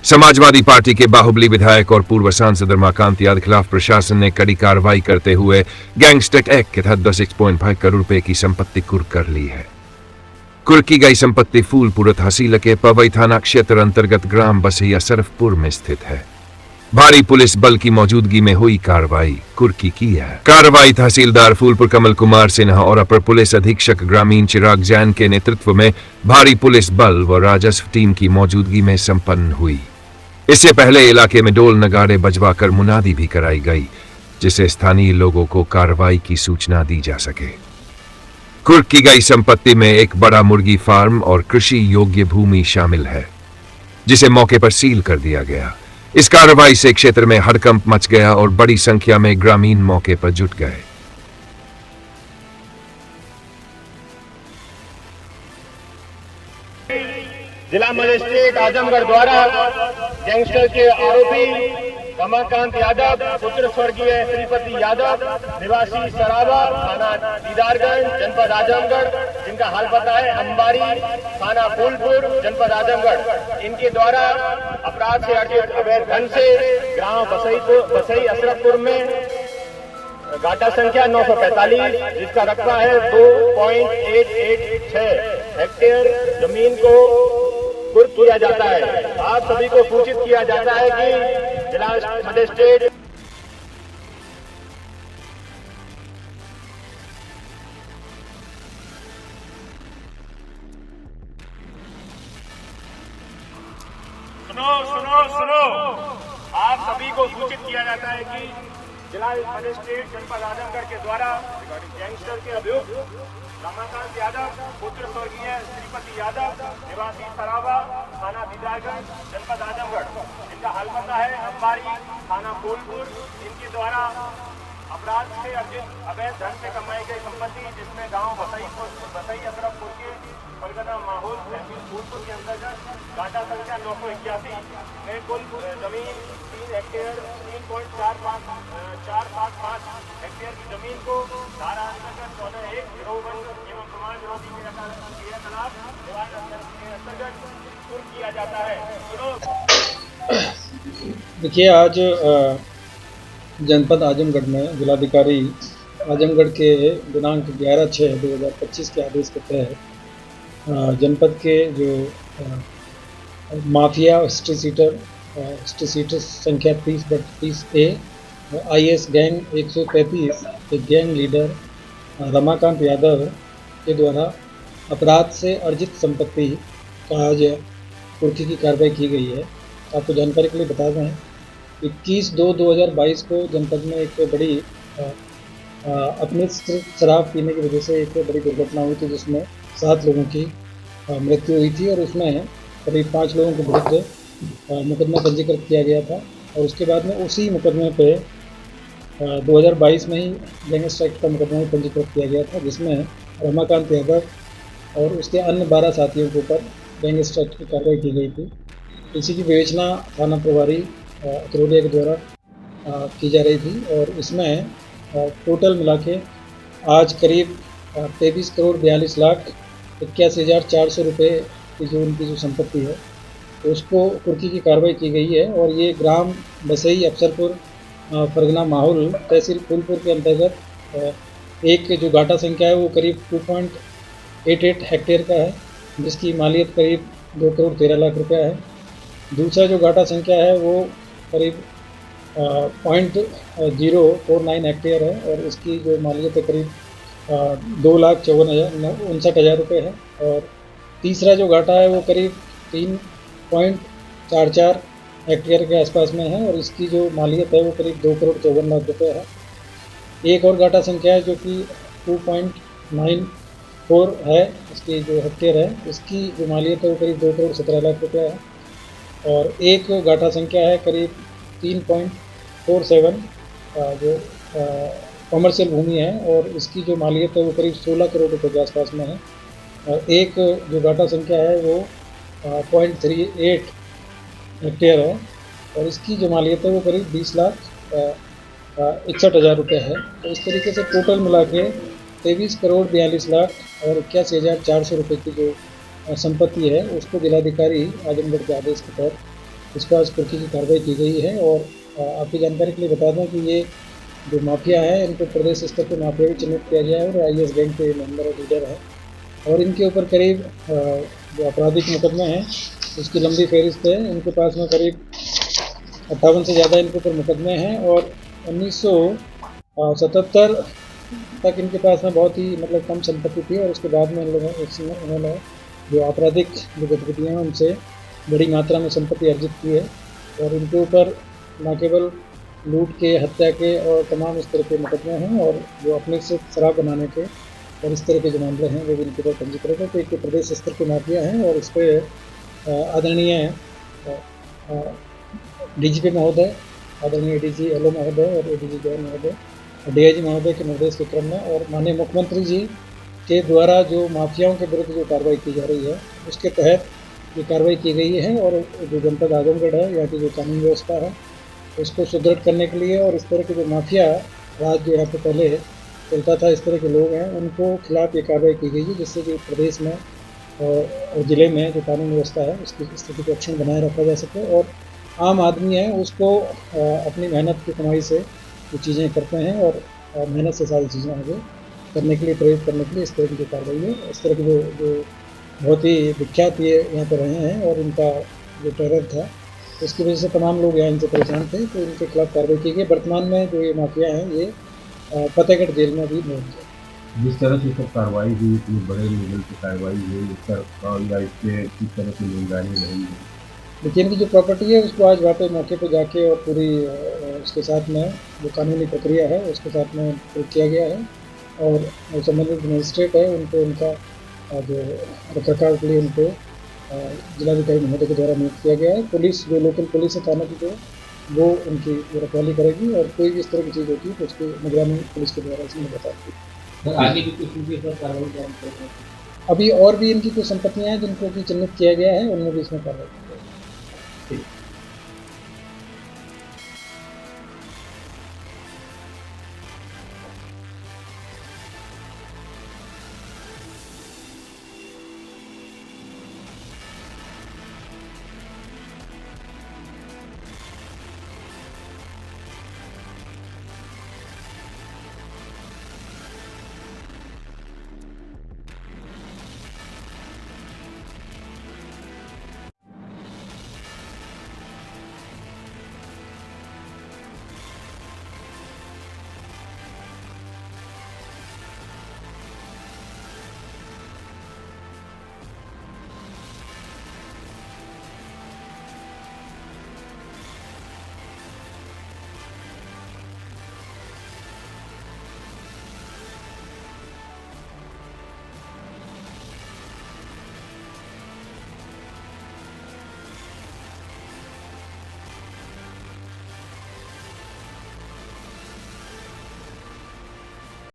Samajwadi party के बाहुबली विधायक और पूर्व सांसद रमाकांत यादव के खिलाफ प्रशासन ने कड़ी कार्रवाई करते हुए गैंगस्टर एक्ट के तहत 6.5 करोड़ रुपए की संपत्ति कुर्क कर ली है। कुर्क की गई संपत्ति फूलपुर तहसील के पवई थाना क्षेत्र अंतर्गत ग्राम बसैया सरफपुर में स्थित है। भारी पुलिस बल की मौजूदगी में हुई कार्रवाई कुर्की की है। कार्रवाई तहसीलदार फूलपुर कमल कुमार सिन्हा और अपर पुलिस अधीक्षक ग्रामीण चिराग जैन के नेतृत्व में भारी पुलिस बल व राजस्व टीम की मौजूदगी में संपन्न हुई। इससे पहले इलाके में ढोल नगाड़े बजवाकर मुनादी भी कराई गई, जिससे स्थानीय लोगों को कार्रवाई की सूचना दी जा सके। कुर्क की गई संपत्ति में एक बड़ा मुर्गी फार्म और कृषि योग्य भूमि शामिल है, जिसे मौके पर सील कर दिया गया। इस कार्रवाई से क्षेत्र में हड़कंप मच गया और बड़ी संख्या में ग्रामीण मौके पर जुट गए। जिला मजिस्ट्रेट आजमगढ़ द्वारा गैंगस्टर के आरोपी रमाकांत यादव पुत्र स्वर्गीय श्रीपति यादव निवासी सरावा थाना दीदारगंज जनपद आजमगढ़, जिनका हाल पता है अंबारी थाना फूलपुर जनपद आजमगढ़, इनके द्वारा अपराध से अर्जित अवैध धन से ग्राम बसई अशरफपुर में गाटा संख्या 945 जिसका रकबा है 2.886 हेक्टेयर जमीन को कुर्क किया जाता है। आप सभी को सूचित किया जाता है कि जिला मजिस्ट्रेट सुनो आप सभी को सूचित किया जाता है कि जिला मजिस्ट्रेट जनपद आजमगढ़ के द्वारा गैंगस्टर के अभियुक्त रमाकांत यादव पुत्र स्वर्गीय श्रीपति यादव निवासी सरावा थाना दीदारगंज जनपद आजमगढ़, इनका हाल पता है अंबारी थाना फूलपुर, इनके द्वारा अपराध से अर्जित अवैध धन से कमाई गई संपत्ति, जिसमें गांव बसई अशरफपुर के परगना माहौल तहसील फूलपुर के अंतर्गत गाटा संख्या 981 में कुल जमीन 3 हेक्टेयर 3.455 हेक्टेयर की जमीन को धारा अंतर्गत 14(1) गिरोहबंद एवं समाज विरोधी क्रियाकलाप के अंतर्गत कुर्क किया जाता है। देखिए, आज जनपद आजमगढ़ में जिलाधिकारी आजमगढ़ के दिनांक 11/6/2025 के आदेश के तहत जनपद के जो माफिया स्ट्रीट संख्या 30/30A IS गैंग 133 के गैंग लीडर रमाकांत यादव के द्वारा अपराध से अर्जित संपत्ति का आज कुर्की की कार्रवाई की गई है। आपको जानकारी के लिए बता दें 21/2/2022 को जनपद में एक बड़ी अपने शराब पीने की वजह से एक बड़ी दुर्घटना हुई थी, जिसमें 7 लोगों की मृत्यु हुई थी और उसमें करीब 5 लोगों के विरुद्ध मुकदमा पंजीकृत किया गया था। और उसके बाद में उसी मुकदमे पे 2022 में ही गैंगस्टर एक्ट का मुकदमा पंजीकृत किया गया था, जिसमें रमाकांत यादव और उसके अन्य 12 साथियों के ऊपर गैंगस्टर एक्ट की कार्रवाई की गई थी। इसी की विवेचना थाना प्रभारी अतरौलिया के द्वारा की जा रही थी और इसमें टोटल मिला के आज करीब 23,42,81,400 रुपये की जो उनकी जो संपत्ति है उसको कुर्की की कार्रवाई की गई है। और ये ग्राम बसई अफसरपुर परगना माहौल तहसील फूलपुर के अंतर्गत एक जो गाटा संख्या है वो करीब 2.88 हेक्टेयर का है, जिसकी मालियत करीब 2,13,00,000 रुपया है। दूसरा जो गाटा संख्या है वो करीब 0.49 हेक्टेयर है और इसकी जो मालियत है करीब 2,54,59,000 रुपये है। और तीसरा जो घाटा है वो करीब 3.44 हेक्टेयर के आसपास में है और इसकी जो मालियत है वो करीब 2,54,00,000 रुपये है। एक और घाटा संख्या है जो कि 2.94 है, इसकी जो हेक्टेयर है इसकी जो मालियत है वो करीब 2,17,00,000 रुपये है। और एक घाटा संख्या है करीब 3.47 जो कमर्शियल भूमि है और इसकी जो मालियत है वो करीब 16 करोड़ रुपये के आसपास में है। और एक जो घाटा संख्या है वो 0.38 हेक्टेयर है और इसकी जो मालियत है वो करीब 20,61,000 रुपये है। तो इस तरीके से टोटल मिला के 23,42,81,400 रुपये की जो संपत्ति है उसको जिलाधिकारी आजमगढ़ के आदेश के तहत इस पर आज कुर्की की कार्रवाई की गई है। और आपकी जानकारी के लिए बता दें कि ये जो माफिया है इनको प्रदेश स्तर के माफिया भी चिन्हित किया गया है और IS गैंग के मेंबर और लीडर है। और इनके ऊपर करीब जो आपराधिक मुकदमे हैं उसकी लंबी फहरिस्त है। इनके पास में करीब 58 से ज़्यादा इनके ऊपर मुकदमे हैं और 1977 तक इनके पास में बहुत ही मतलब कम संपत्ति थी और उसके बाद में इन लोगों उन्होंने जो आपराधिक जो गतिविधियाँ हैं उनसे बड़ी मात्रा में संपत्ति अर्जित की है। और इनके ऊपर न केवल लूट के, हत्या के और तमाम इस तरह के मुकदमे हैं और जो अपने से शराब बनाने के और इस तरह के जो मामले हैं वो भी इनके ऊपर पंजीकृत है। तो एक प्रदेश स्तर के माफिया हैं और इस पर आदरणीय DGP महोदय, आदरणीय DG LO महोदय और ADG जैन महोदय, DIG महोदय के निर्देश के क्रम में और माननीय मुख्यमंत्री जी के द्वारा जो माफियाओं के विरुद्ध जो कार्रवाई की जा रही है उसके तहत ये कार्रवाई की गई है। और जो जनपद आजमगढ़ है, यहाँ की जो कानून व्यवस्था है उसको सुदृढ़ करने के लिए और इस तरह के जो माफिया राज जो यहाँ पे पहले चलता था, इस तरह के लोग हैं उनको खिलाफ ये कार्रवाई की गई है, जिससे कि प्रदेश में और ज़िले में जो कानून व्यवस्था है उसकी स्थिति को अक्षुण्ण बनाए रखा जा सके और आम आदमी है उसको अपनी मेहनत की कमाई से जो चीज़ें करते हैं और मेहनत से सारी चीज़ें आगे करने के लिए, प्रेरित करने के लिए इस तरह की जो कार्रवाई है, इस तरह के जो बहुत ही विख्यात ये यहाँ पर रहे हैं और इनका जो टेरर था उसकी वजह से तमाम लोग यहाँ इनसे परेशान थे, तो इनके खिलाफ कार्रवाई की गई। वर्तमान में जो ये माफिया हैं ये फतेहगढ़ जेल में भी मौजूद है। जिस तरह से सब कार्रवाई हुई, इतनी बड़े लेवल की कार्रवाई हुई, इससे किस तरह की निगरानी रही है? लेकिन इनकी जो प्रॉपर्टी है उसको आज वहाँ पे मौके पे जाके और पूरी उसके साथ में जो कानूनी प्रक्रिया है उसके साथ में किया गया है और संबंधित मजिस्ट्रेट है उनको उनका जो रखरखाव के लिए उनको जिलाधिकारी महोदय के द्वारा नियुक्त किया गया है। पुलिस जो लोकल पुलिस है थाना की जो वो उनकी रखवाली करेगी और कोई भी इस तरह की चीज़ होती है तो उसकी निगरानी पुलिस के द्वारा इसमें बताती है। आगे भी कुछ इनके साथ कार्रवाई करेंगे? अभी और भी इनकी कुछ संपत्तियाँ हैं जिनको कि चिन्हित किया गया है, उनमें भी इसमें कार्रवाई की जाएगी।